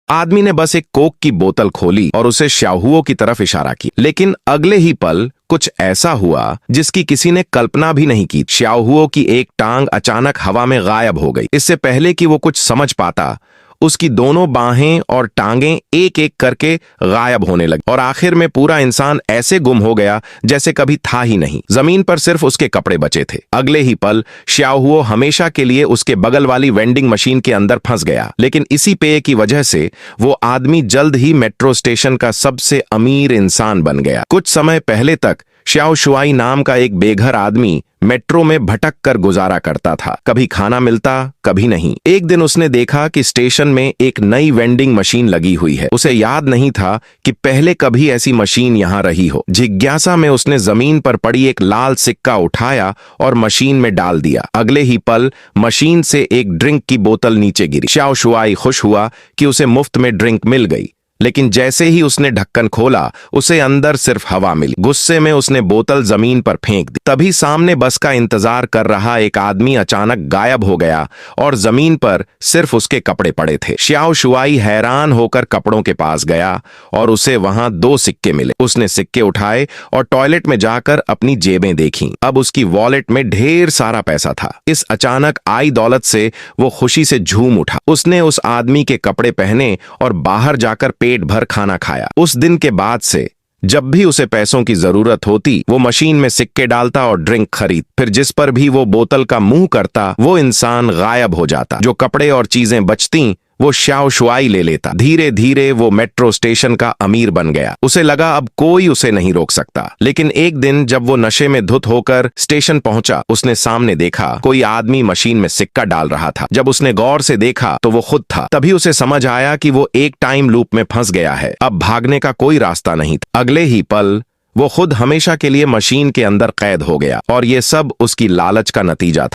आदमी ने बस एक कोक की बोतल खोली और उसे श्याहुओं की तरफ इशारा की, लेकिन अगले ही पल कुछ ऐसा हुआ जिसकी किसी ने कल्पना भी नहीं की। श्याहुओं की एक टांग अचानक हवा में गायब हो गई। इससे पहले कि वो कुछ समझ पाता, उसकी दोनों बाहें और टांगें एक एक करके गायब होने लगी और आखिर में पूरा इंसान ऐसे गुम हो गया जैसे कभी था ही नहीं। जमीन पर सिर्फ उसके कपड़े बचे थे। अगले ही पल श्याहुओ हमेशा के लिए उसके बगल वाली वेंडिंग मशीन के अंदर फंस गया, लेकिन इसी पेय की वजह से वो आदमी जल्द ही मेट्रो स्टेशन का सबसे अमीर इंसान बन गया। कुछ समय पहले तक श्याओ शुआई नाम का एक बेघर आदमी मेट्रो में भटक कर गुजारा करता था। कभी खाना मिलता, कभी नहीं। एक दिन उसने देखा कि स्टेशन में एक नई वेंडिंग मशीन लगी हुई है। उसे याद नहीं था कि पहले कभी ऐसी मशीन यहाँ रही हो। जिज्ञासा में उसने जमीन पर पड़ी एक लाल सिक्का उठाया और मशीन में डाल दिया। अगले ही पल मशीन से एक ड्रिंक की बोतल नीचे गिरी। श्याओ शुआई खुश हुआ कि उसे मुफ्त में ड्रिंक मिल गई, लेकिन जैसे ही उसने ढक्कन खोला उसे अंदर सिर्फ हवा मिली। गुस्से में उसने बोतल जमीन पर फेंक दी। तभी सामने बस का इंतजार कर रहा एक आदमी अचानक गायब हो गया और जमीन पर सिर्फ उसके कपड़े पड़े थे। श्याओ शुआई हैरान होकर कपड़ों के पास गया और उसे वहां 2 सिक्के मिले। उसने सिक्के उठाए और टॉयलेट में जाकर अपनी जेबें देखीं। अब उसकी वॉलेट में ढेर सारा पैसा था। इस अचानक आई दौलत से वो खुशी से झूम उठा। उसने उस आदमी के कपड़े पहने और बाहर जाकर पेट भर खाना खाया। उस दिन के बाद से जब भी उसे पैसों की जरूरत होती, वो मशीन में सिक्के डालता और ड्रिंक खरीद। फिर जिस पर भी वो बोतल का मुंह करता, वो इंसान गायब हो जाता। जो कपड़े और चीजें बचती वो श्याओ शुआई ले लेता। धीरे धीरे वो मेट्रो स्टेशन का अमीर बन गया। उसे लगा अब कोई उसे नहीं रोक सकता। लेकिन एक दिन जब वो नशे में धुत होकर स्टेशन पहुंचा, उसने सामने देखा कोई आदमी मशीन में सिक्का डाल रहा था। जब उसने गौर से देखा तो वो खुद था। तभी उसे समझ आया कि वो एक टाइम लूप में फंस गया है। अब भागने का कोई रास्ता नहीं था। अगले ही पल वो खुद हमेशा के लिए मशीन के अंदर कैद हो गया और ये सब उसकी लालच का नतीजा था।